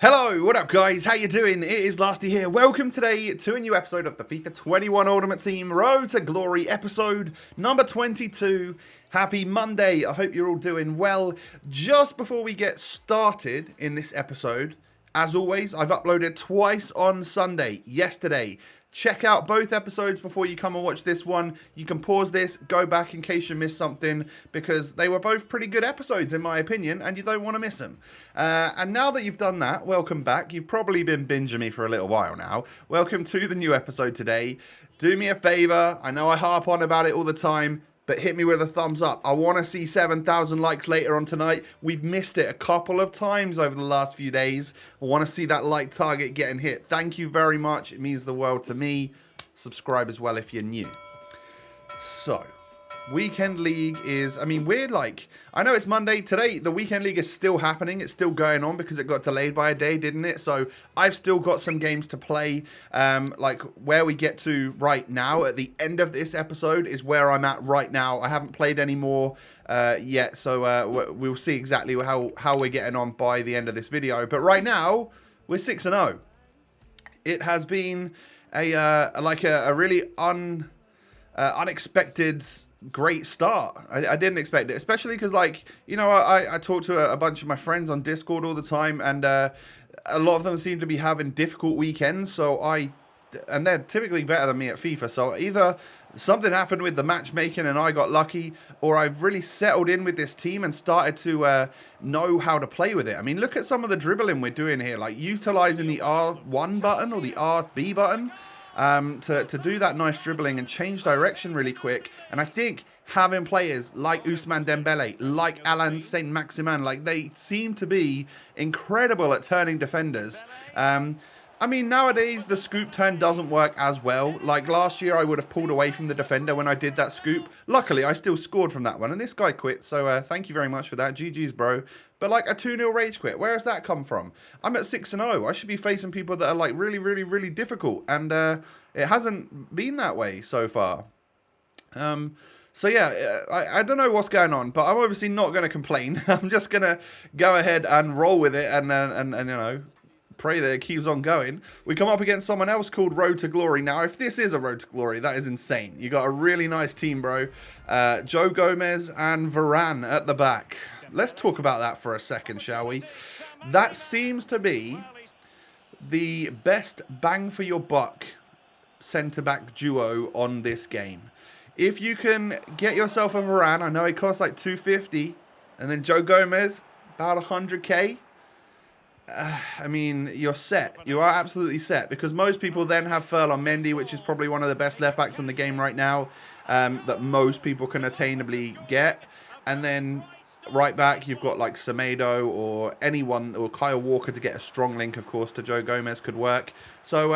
Hello, what up guys, how you doing? It is Lasty here. Welcome today to a new episode of the FIFA 21 Ultimate Team Road to Glory episode number 22. Happy Monday, I hope you're all doing well. Just before we get started in this episode, as always, I've uploaded twice on Sunday, yesterday. Check out both episodes before you come and watch this one. You can pause this, go back in case you missed something, because they were both pretty good episodes in my opinion, and you don't want to miss them. And now that you've done that, welcome back. You've probably been binging me for a little while now. Welcome to the new episode today. Do me a favor, I know I harp on about it all the time, but hit me with a thumbs up. I want to see 7,000 likes later on tonight. We've missed it a couple of times over the last few days. I want to see that like target getting hit. Thank you very much. It means the world to me. Subscribe as well if you're new. So, Weekend League is, I know it's Monday. Today, the Weekend League is still happening. It's still going on because it got delayed by a day, didn't it? So, I've still got some games to play. Like, where we get to right now, at the end of this episode, is where I'm at right now. I haven't played any more yet, so we'll see exactly how we're getting on by the end of this video. But right now, we're 6-0. It has been a really unexpected great start. I didn't expect it, especially because, like, you know, I talk to a bunch of my friends on Discord all the time, and a lot of them seem to be having difficult weekends, and they're typically better than me at FIFA, so either something happened with the matchmaking and I got lucky, or I've really settled in with this team and started to know how to play with it. I mean, look at some of the dribbling we're doing here, like utilizing the R1 button or the RB button to do that nice dribbling and change direction really quick. And I think having players like Ousmane Dembele, like Alain Saint-Maximin, like, they seem to be incredible at turning defenders. I mean, nowadays, the scoop turn doesn't work as well. Like, last year, I would have pulled away from the defender when I did that scoop. Luckily, I still scored from that one, and this guy quit, so thank you very much for that. GG's, bro. But, like, a 2-0 rage quit, where has that come from? I'm at 6-0. I should be facing people that are, like, really, really, really difficult, and it hasn't been that way so far. So yeah, I don't know what's going on, but I'm obviously not going to complain. I'm just going to go ahead and roll with it and you know, pray that it keeps on going. We come up against someone else called Road to Glory. Now, if this is a Road to Glory, that is insane. You got a really nice team, bro. Joe Gomez and Varane at the back. Let's talk about that for a second, shall we? That seems to be the best bang for your buck centre-back duo on this game. If you can get yourself a Varane, I know it costs like 250, and then Joe Gomez, about 100k. I mean, you're set. You are absolutely set, because most people then have Ferland Mendy, which is probably one of the best left-backs in the game right now, that most people can attainably get. And then right back, you've got like Semedo or anyone, or Kyle Walker to get a strong link, of course, to Joe Gomez could work. So,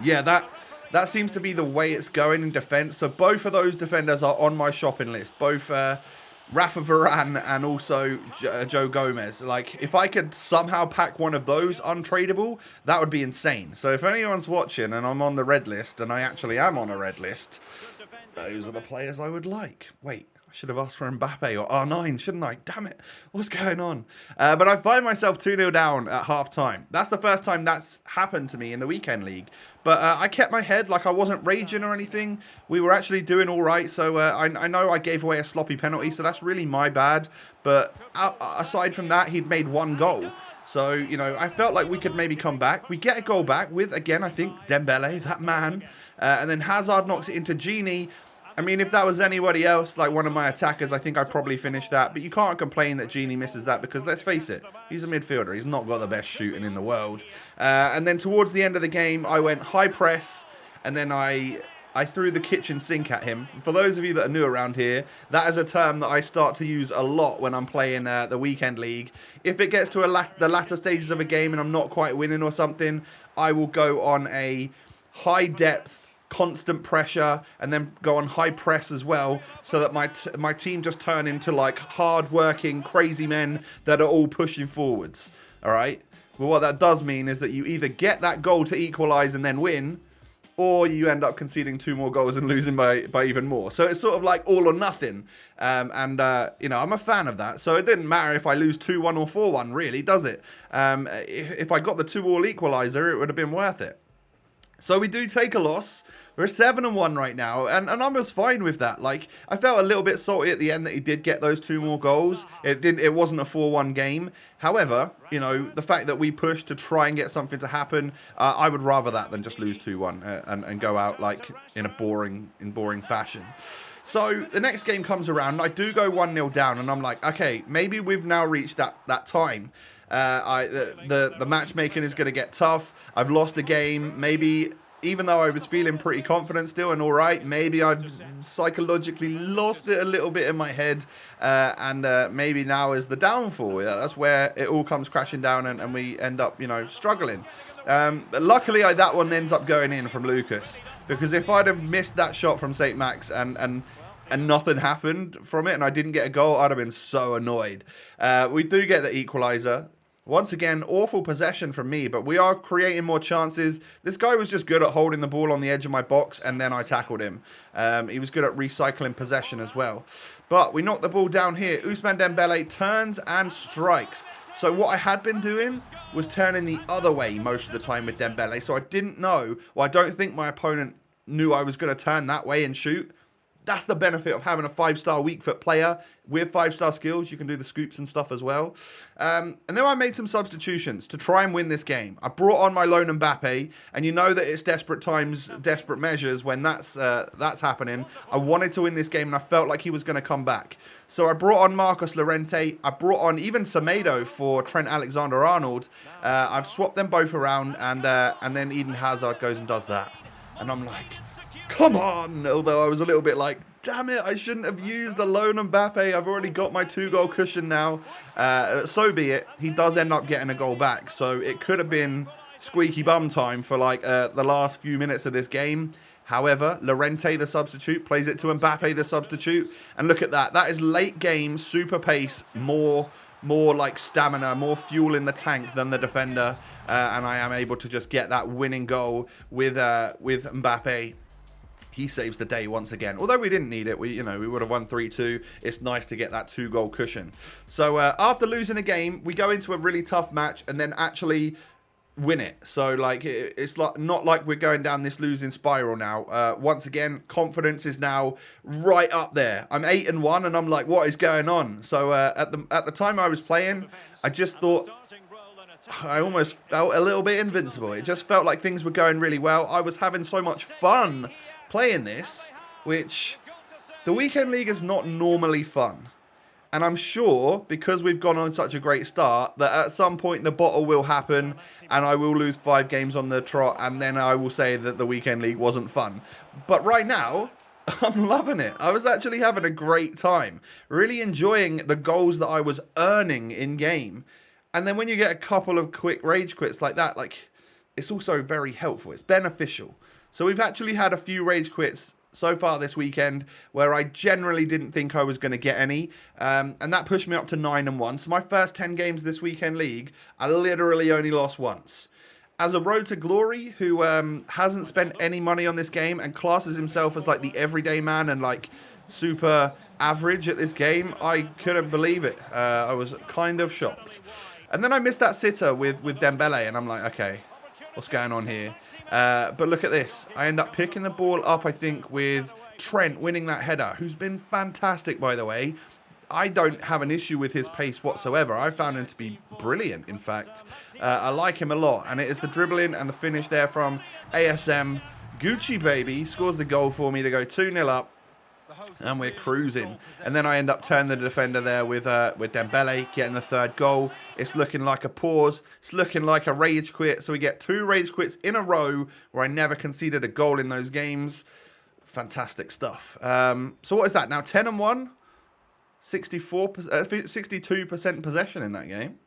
yeah, that seems to be the way it's going in defence. So both of those defenders are on my shopping list. Both Rafa Varane and also Joe Gomez. Like, if I could somehow pack one of those untradeable, that would be insane. So if anyone's watching and I'm on the red list, and I actually am on a red list, those are the players I would like. Wait, I should have asked for Mbappe or R9, shouldn't I? Damn it, what's going on? But I find myself 2-0 down at half-time. That's the first time that's happened to me in the Weekend League. But I kept my head, like I wasn't raging or anything. We were actually doing all right. So I know I gave away a sloppy penalty, so that's really my bad. But aside from that, he'd made one goal. So, you know, I felt like we could maybe come back. We get a goal back with, again, I think, Dembele, that man. And then Hazard knocks it into Genie. I mean, if that was anybody else, like one of my attackers, I think I'd probably finish that. But you can't complain that Genie misses that, because let's face it, he's a midfielder. He's not got the best shooting in the world. And then towards the end of the game, I went high press, and then I threw the kitchen sink at him. For those of you that are new around here, that is a term that I start to use a lot when I'm playing the Weekend League. If it gets to the latter stages of a game and I'm not quite winning or something, I will go on a high depth, constant pressure, and then go on high press as well, so that my team just turn into like hard-working, crazy men that are all pushing forwards. All right? But what that does mean is that you either get that goal to equalise and then win, or you end up conceding 2 more goals and losing by even more. So it's sort of like all or nothing. You know, I'm a fan of that. So it didn't matter if I lose 2-1 or 4-1, really, does it? If I got the 2-all equaliser, it would have been worth it. So we do take a loss. We're 7-1 right now, and I was fine with that. Like, I felt a little bit salty at the end that he did get those 2 more goals. It wasn't a 4-1 game. However, you know, the fact that we pushed to try and get something to happen, I would rather that than just lose 2-1 and go out like in boring fashion. So the next game comes around, and I do go 1-0 down, and I'm like, okay, maybe we've now reached that time. The matchmaking is going to get tough. I've lost a game. Maybe, even though I was feeling pretty confident still and all right, maybe I've psychologically lost it a little bit in my head. And maybe now is the downfall. Yeah, that's where it all comes crashing down and we end up, you know, struggling. But luckily, that one ends up going in from Lucas. Because if I'd have missed that shot from St. Max and nothing happened from it and I didn't get a goal, I'd have been so annoyed. We do get the equaliser. Once again, awful possession from me, but we are creating more chances. This guy was just good at holding the ball on the edge of my box, and then I tackled him. He was good at recycling possession as well. But we knocked the ball down here. Ousmane Dembele turns and strikes. So what I had been doing was turning the other way most of the time with Dembele. So I didn't know, well, I don't think my opponent knew I was going to turn that way and shoot. That's the benefit of having a 5-star weak foot player with 5-star skills. You can do the scoops and stuff as well. And then I made some substitutions to try and win this game. I brought on my lone Mbappe, and you know that it's desperate times, desperate measures when that's happening. I wanted to win this game, and I felt like he was going to come back. So I brought on Marcos Llorente. I brought on even Semedo for Trent Alexander-Arnold. I've swapped them both around, and then Eden Hazard goes and does that. And I'm like, come on! Although I was a little bit like, damn it, I shouldn't have used a lone Mbappe. I've already got my 2-goal cushion now. So be it. He does end up getting a goal back. So it could have been squeaky bum time for like the last few minutes of this game. However, Llorente, the substitute, plays it to Mbappe, the substitute. And look at that. That is late game, super pace, more like stamina, more fuel in the tank than the defender. And I am able to just get that winning goal with Mbappe. He saves the day once again. Although we didn't need it, we would have won 3-2. It's nice to get that 2-goal cushion. So after losing a game, we go into a really tough match and then actually win it. So like it's like not like we're going down this losing spiral now. Once again, confidence is now right up there. I'm 8-1, and I'm like, what is going on? So at the time I was playing, I just thought, I almost felt a little bit invincible. It just felt like things were going really well. I was having so much fun playing this, which the weekend league is not normally fun. And I'm sure, because we've gone on such a great start, that at some point the bottle will happen and I will lose 5 games on the trot, and then I will say that the weekend league wasn't fun. But right now, I'm loving it. I was actually having a great time. Really enjoying the goals that I was earning in game. And then when you get a couple of quick rage quits like that, like, it's also very helpful. It's beneficial. So we've actually had a few rage quits so far this weekend where I generally didn't think I was going to get any. And that pushed me up to 9-1. So my first 10 games this weekend league, I literally only lost once. As a road to glory who hasn't spent any money on this game and classes himself as like the everyday man and like super average at this game, I couldn't believe it. I was kind of shocked. And then I missed that sitter with Dembele, and I'm like, okay, what's going on here? But look at this. I end up picking the ball up, I think, with Trent winning that header, who's been fantastic, by the way. I don't have an issue with his pace whatsoever. I found him to be brilliant, in fact. I like him a lot. And it is the dribbling and the finish there from ASM. Gucci, baby, scores the goal for me to go 2-0 up. And we're cruising. And then I end up turning the defender there with Dembele, getting the 3rd goal. It's looking like a pause. It's looking like a rage quit. So we get 2 rage quits in a row where I never conceded a goal in those games. Fantastic stuff. So what is that now? 10-1? 62% possession in that game.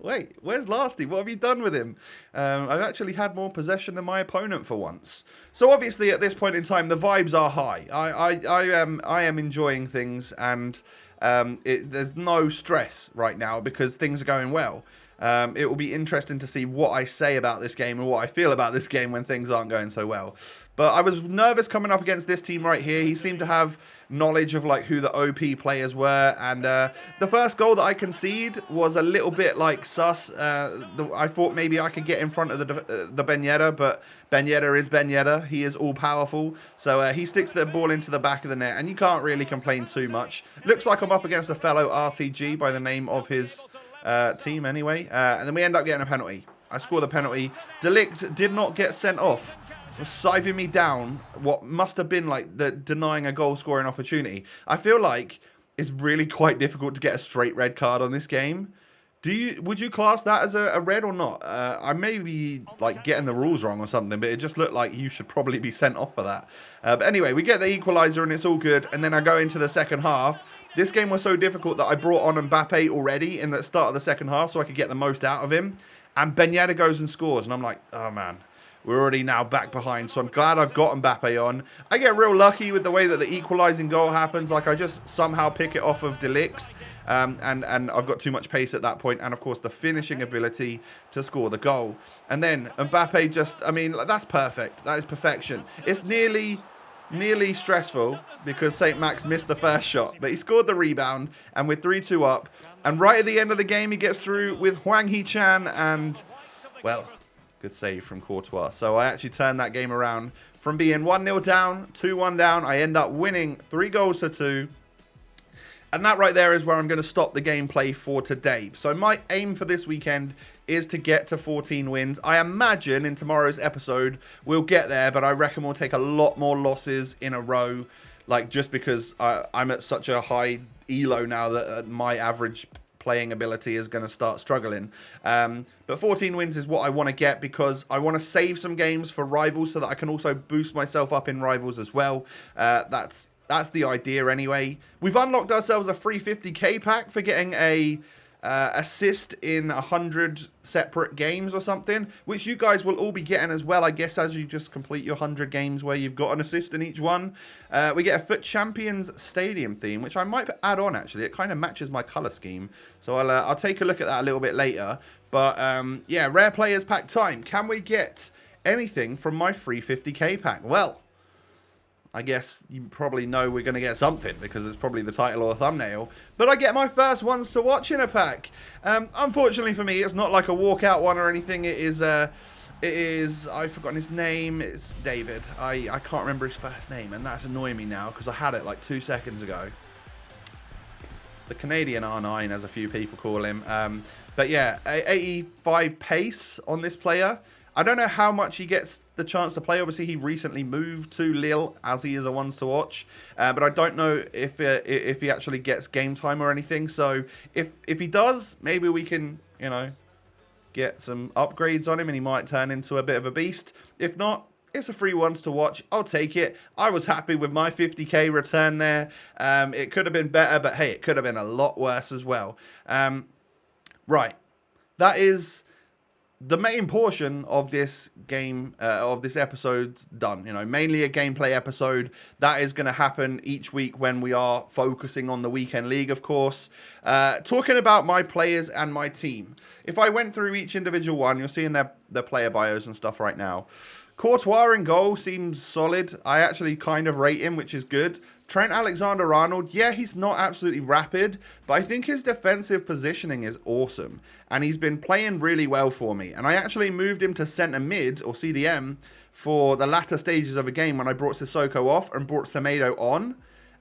Wait, where's Lasty? What have you done with him? I've actually had more possession than my opponent for once. So obviously at this point in time, the vibes are high. I am enjoying things, and there's no stress right now because things are going well. It will be interesting to see what I say about this game and what I feel about this game when things aren't going so well. But I was nervous coming up against this team right here. He seemed to have knowledge of like who the OP players were, and the first goal that I conceded was a little bit like sus. I thought maybe I could get in front of the Ben Yedder, but Ben Yedder is Ben Yedder. He is all powerful, so he sticks the ball into the back of the net, and you can't really complain too much. Looks like I'm up against a fellow RCG by the name of his team anyway, and then we end up getting a penalty. I score the penalty. Delict did not get sent off for scything me down what must have been like the denying a goal scoring opportunity. I feel like it's really quite difficult to get a straight red card on this game. Would you class that as a red or not? I may be like getting the rules wrong or something, but it just looked like you should probably be sent off for that. But anyway, we get the equaliser and it's all good, and then I go into the second half. This game was so difficult that I brought on Mbappe already in the start of the second half so I could get the most out of him. And Ben Yedder goes and scores, and I'm like, oh man, we're already now back behind. So I'm glad I've got Mbappe on. I get real lucky with the way that the equalising goal happens. Like I just somehow pick it off of Delict. And I've got too much pace at that point. And of course the finishing ability to score the goal. And then Mbappe just, I mean, that's perfect. That is perfection. It's nearly stressful because St. Max missed the first shot, but he scored the rebound, and we're 3-2 up. And right at the end of the game, he gets through with Hwang Hee-chan, and, well, good save from Courtois. So I actually turned that game around from being 1-0 down, 2-1 down. I end up winning 3-2. And that right there is where I'm going to stop the gameplay for today. So my aim for this weekend is to get to 14 wins. I imagine in tomorrow's episode we'll get there, but I reckon we'll take a lot more losses in a row, like just because I'm at such a high elo now that my average playing ability is going to start struggling. But 14 wins is what I want to get because I want to save some games for rivals so that I can also boost myself up in rivals as well. That's the idea anyway. We've unlocked ourselves a free 50k pack for getting a assist in 100 separate games or something, which you guys will all be getting as well, I guess, as you just complete your 100 games where you've got an assist in each one. We get a Foot Champions Stadium theme, which I might add on, actually. It kind of matches my colour scheme, so I'll take a look at that a little bit later. But, yeah, Rare Players Pack time. Can we get anything from my free 50k pack? Well, I guess you probably know we're going to get something because it's probably the title or the thumbnail. But I get my first ones to watch in a pack. Unfortunately for me, it's not like a walkout one or anything. It is, I've forgotten his name. It's David. I can't remember his first name, and that's annoying me now because I had it like 2 seconds ago. It's the Canadian R9, as a few people call him. But yeah, 85 pace on this player. I don't know how much he gets the chance to play. Obviously, he recently moved to Lille, as he is a ones to watch. But I don't know if he actually gets game time or anything. So if he does, maybe we can, you know, get some upgrades on him and he might turn into a bit of a beast. If not, it's a free ones to watch. I'll take it. I was happy with my 50k return there. It could have been better, but hey, it could have been a lot worse as well. Right. That is the main portion of this game, of this episode done. You know, mainly a gameplay episode. That is going to happen each week when we are focusing on the weekend league, of course. Talking about my players and my team. If I went through each individual one, you're seeing their player bios and stuff right now. Courtois in goal seems solid. I actually kind of rate him, which is good. Trent Alexander-Arnold, yeah, he's not absolutely rapid, but I think his defensive positioning is awesome. And he's been playing really well for me. And I actually moved him to centre mid, or CDM, for the latter stages of a game when I brought Sissoko off and brought Semedo on.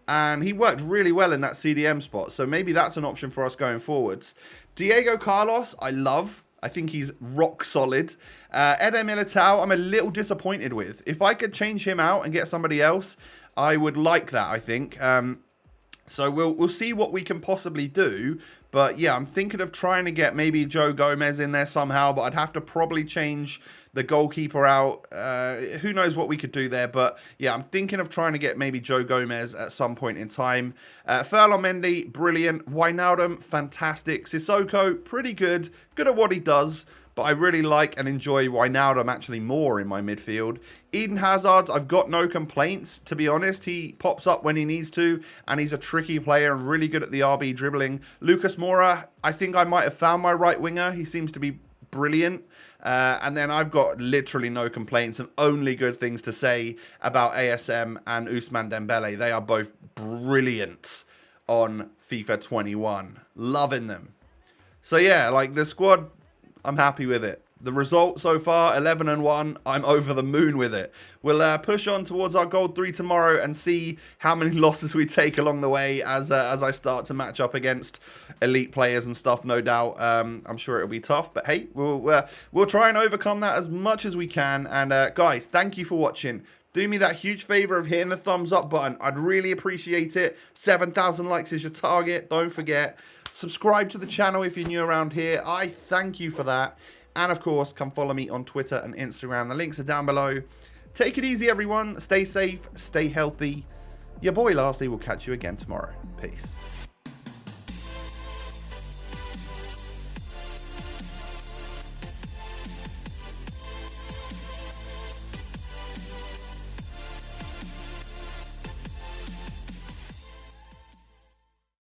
And he worked really well in that CDM spot, so maybe that's an option for us going forwards. Diego Carlos, I love. I think he's rock solid. Eder Militao, I'm a little disappointed with. If I could change him out and get somebody else, I would like that, I think. So we'll see what we can possibly do. But yeah, I'm thinking of trying to get maybe Joe Gomez in there somehow, but I'd have to probably change the goalkeeper out. Who knows what we could do there? But yeah, I'm thinking of trying to get maybe Joe Gomez at some point in time. Ferland Mendy, brilliant. Wijnaldum, fantastic. Sissoko, pretty good. Good at what he does. But I really like and enjoy Wijnaldum actually more in my midfield. Eden Hazard, I've got no complaints, to be honest. He pops up when he needs to, and he's a tricky player and really good at the RB dribbling. Lucas Moura, I think I might have found my right winger. He seems to be brilliant. And then I've got literally no complaints and only good things to say about ASM and Ousmane Dembele. They are both brilliant on FIFA 21. Loving them. So yeah, like the squad, I'm happy with it. The result so far, 11-1. I'm over the moon with it. We'll push on towards our Gold 3 tomorrow and see how many losses we take along the way as I start to match up against elite players and stuff, no doubt. I'm sure it'll be tough, but hey, we'll try and overcome that as much as we can. And guys, thank you for watching. Do me that huge favor of hitting the thumbs up button. I'd really appreciate it. 7,000 likes is your target. Don't forget. Subscribe to the channel if you're new around here. I thank you for that. And of course, come follow me on Twitter and Instagram. The links are down below. Take it easy, everyone. Stay safe. Stay healthy. Your boy Lastly will catch you again tomorrow. Peace.